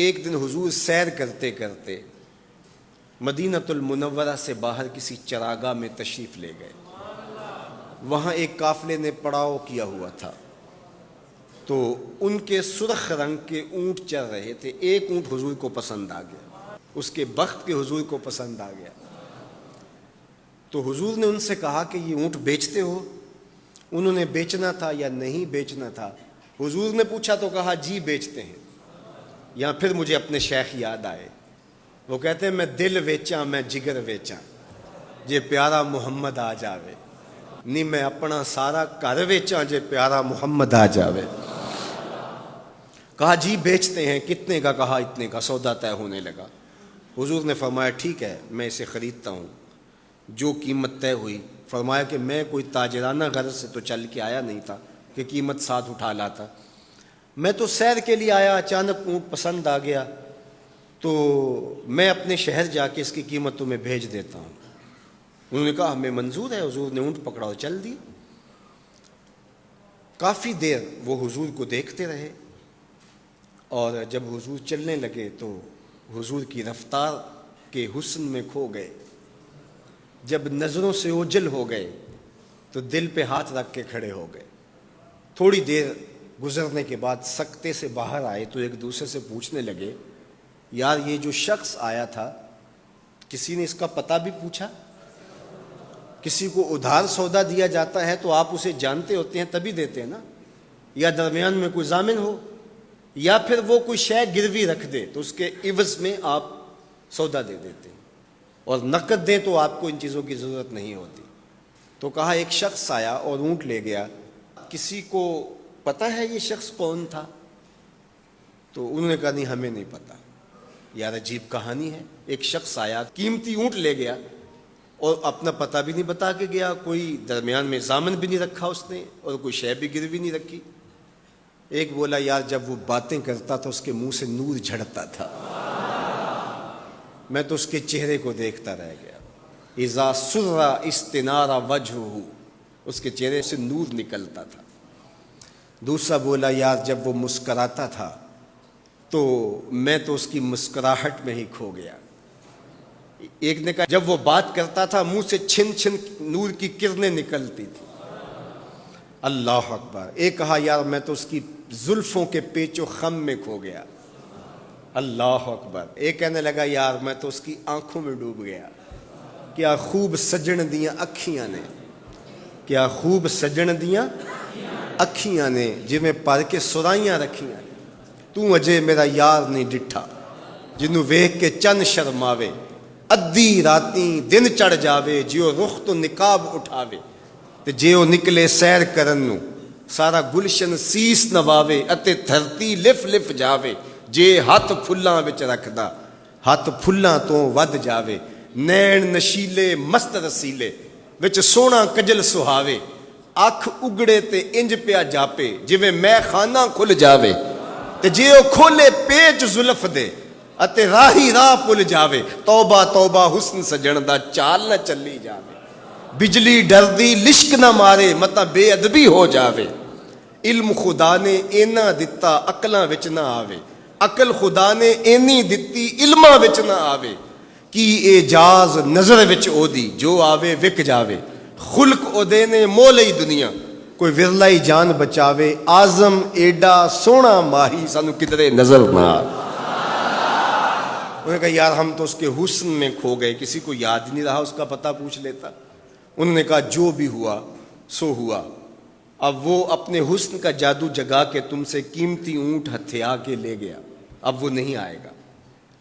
ایک دن حضور سیر کرتے کرتے مدینۃ المنورہ سے باہر کسی چراگاہ میں تشریف لے گئے. وہاں ایک قافلے نے پڑاؤ کیا ہوا تھا، تو ان کے سرخ رنگ کے اونٹ چل رہے تھے. ایک اونٹ حضور کو پسند آ گیا، اس کے بخت کے حضور کو پسند آ گیا. تو حضور نے ان سے کہا کہ یہ اونٹ بیچتے ہو؟ انہوں نے بیچنا تھا یا نہیں بیچنا تھا. حضور نے پوچھا تو کہا جی بیچتے ہیں. یا پھر مجھے اپنے شیخ یاد آئے، وہ کہتے ہیں میں دل ویچاں میں جگر ویچاں جے پیارا محمد آ جاوے، نہیں میں اپنا سارا گھر ویچاں جے پیارا محمد آ جاوے. کہا جی بیچتے ہیں. کتنے کا؟ کہا اتنے کا. سودا طے ہونے لگا. حضور نے فرمایا ٹھیک ہے میں اسے خریدتا ہوں. جو قیمت طے ہوئی، فرمایا کہ میں کوئی تاجرانہ غرض سے تو چل کے آیا نہیں تھا کہ قیمت ساتھ اٹھا لاتا. میں تو سیر کے لیے آیا، اچانک اونٹ پسند آ گیا تو میں اپنے شہر جا کے اس کی قیمت تمہیں بھیج دیتا ہوں. انہوں نے کہا ہمیں منظور ہے. حضور نے اونٹ پکڑا اور چل دی. کافی دیر وہ حضور کو دیکھتے رہے، اور جب حضور چلنے لگے تو حضور کی رفتار کے حسن میں کھو گئے. جب نظروں سے اوجھل ہو گئے تو دل پہ ہاتھ رکھ کے کھڑے ہو گئے. تھوڑی دیر گزرنے کے بعد سکتے سے باہر آئے تو ایک دوسرے سے پوچھنے لگے یار یہ جو شخص آیا تھا کسی نے اس کا پتہ بھی پوچھا؟ کسی کو ادھار سودا دیا جاتا ہے تو آپ اسے جانتے ہوتے ہیں تبھی دیتے ہیں نا، یا درمیان میں کوئی ضامن ہو، یا پھر وہ کوئی شے گروی رکھ دے تو اس کے عوض میں آپ سودا دے دیتے ہیں، اور نقد دیں تو آپ کو ان چیزوں کی ضرورت نہیں ہوتی. تو کہا ایک شخص آیا اور اونٹ لے گیا. کسی کو پتہ ہے یہ شخص کون تھا؟ تو انہوں نے کہا نہیں ہمیں نہیں پتہ. یار عجیب کہانی ہے، ایک شخص آیا قیمتی اونٹ لے گیا اور اپنا پتہ بھی نہیں بتا کے گیا، کوئی درمیان میں ضامن بھی نہیں رکھا اس نے، اور کوئی شے بھی گروی نہیں رکھی. ایک بولا یار جب وہ باتیں کرتا تھا اس کے منہ سے نور جھڑتا تھا، میں تو اس کے چہرے کو دیکھتا رہ گیا. اذا سر استنار وجہہ، اس کے چہرے سے نور نکلتا تھا. دوسرا بولا یار جب وہ مسکراتا تھا تو میں تو اس کی مسکراہٹ میں ہی کھو گیا. ایک نے کہا جب وہ بات کرتا تھا منہ سے چھن چھن نور کی کرنیں نکلتی تھی. اللہ اکبر. ایک کہا یار میں تو اس کی زلفوں کے پیچ و خم میں کھو گیا. اللہ اکبر. ایک کہنے لگا یار میں تو اس کی آنکھوں میں ڈوب گیا. کیا خوب سجن دیاں اکھیاں نے، کیا خوب سجن دیاں اکھیاں نے جویں پر کے سرائیاں رکھیاں نے. تو اجے میرا یار نہیں ڈٹھا جنوں ویکھ کے چن شرماوے. ادھی راتیں دن چڑھ جاوے جیو رخ تو نقاب اٹھاوے. تے جے او نکلے سیر کرن نو سارا گلشن سیس نواوے اتے دھرتی لف لف جاوے. جے ہاتھ پھلاں وچ رکھدا ہاتھ پھلاں تو ود جاوے. نین نشیلے مست رسیلے وچ سونا کجل سہاوے. اکھ اگڑے تے انج پیا جاپے جویں میں خانہ کھل جاوے. تے جے او کھولے پیچ زلف دے اتے راہی راہ پل جاوے. توبہ توبہ حسن سجن دا چال نہ چلی جاوے. بجلی ڈردی لشک نہ مارے متا بے ادبی ہو جاوے. علم خدا نے اینا دتا عقلاں وچ نہ آوے. عقل خدا نے اینی دتی علماں وچ نہ آوے. کی اعجاز نظر وچ او دی جو آوے وک جاوے. خلق او دے نے مولئی دنیا کوئی ورلائی جان بچاوے. آزم ایڈا سونا ماہی سانو کدرے نظر نہ آوے. انہوں نے کہا یار ہم تو اس کے حسن میں کھو گئے، کسی کو یاد نہیں رہا اس کا پتہ پوچھ لیتا. انہوں نے کہا جو بھی ہوا سو ہوا. اب وہ اپنے حسن کا جادو جگا کے تم سے قیمتی اونٹ ہتھیا کے لے گیا، اب وہ نہیں آئے گا.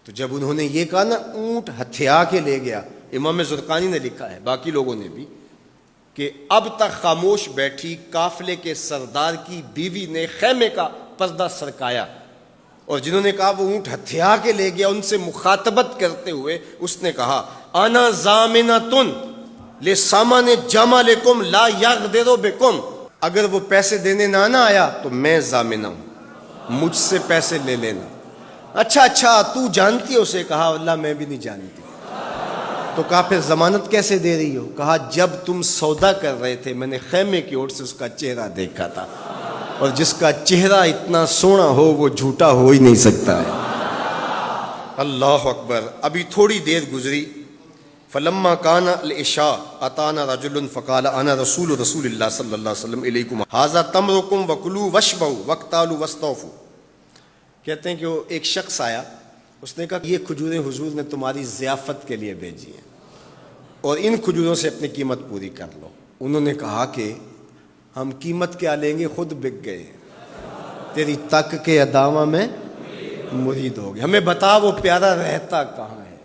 تو جب انہوں نے یہ کہا نا اونٹ ہتھیا کے لے گیا، امام زرقانی نے لکھا ہے باقی لوگوں نے بھی کہ اب تک خاموش بیٹھی قافلے کے سردار کی بیوی نے خیمے کا پردہ سرکایا، اور جنہوں نے کہا وہ اونٹ ہتھیا کے لے گیا ان سے مخاطبت کرتے ہوئے اس نے کہا انا ضامنۃ لسامان جمالکم لا یغدر بکم. اگر وہ پیسے دینے نہ آیا تو میں ضامنہ ہوں، مجھ سے پیسے لے لینا. اچھا تو جانتی ہے اسے؟ کہا اللہ میں بھی نہیں جانتی. تو کہا پھر ضمانت کیسے دے رہی ہو؟ کہا جب تم سودا کر رہے تھے میں نے خیمے کی اوٹ سے اس کا چہرہ دیکھا تھا، اور جس کا چہرہ اتنا سونا ہو وہ جھوٹا ہو ہی نہیں سکتا ہے. اللہ اکبر. ابھی تھوڑی دیر گزری. فلما کان العشاء اتانا رجل فقال انا رسول اللہ صلی اللہ علیہ وسلم الیکم ھذا تمرکم وکلوا واشبعوا واقتالوا واستوفوا. کہتے ہیں کہ وہ ایک شخص آیا, اس نے کہا یہ کھجوریں حضور نے تمہاری ضیافت کے لیے بھیجی ہیں اور ان کھجوروں سے اپنی قیمت پوری کر لو. انہوں نے کہا کہ ہم قیمت کیا لیں گے, خود بک گئے, تیری تک کے ادامہ میں مرید ہو گئے, ہمیں بتا وہ پیارا رہتا کہاں ہے.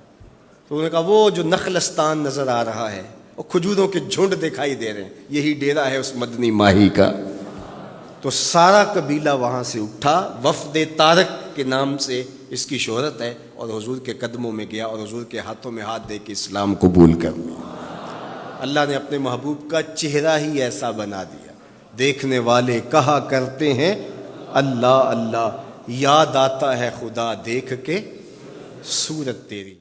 تو انہوں نے کہا وہ جو نخلستان نظر آ رہا ہے, اور کھجوروں کے جھنڈ دکھائی دے رہے ہیں, یہی ڈیرا ہے اس مدنی ماہی کا. تو سارا قبیلہ وہاں سے اٹھا, وفد طارق کے نام سے اس کی شہرت ہے, اور حضور کے قدموں میں گیا اور حضور کے ہاتھوں میں ہاتھ دے کے اسلام قبول کر لیا. اللہ نے اپنے محبوب کا چہرہ ہی ایسا بنا دیا, دیکھنے والے کہا کرتے ہیں اللہ اللہ, یاد آتا ہے خدا دیکھ کے صورت تیری.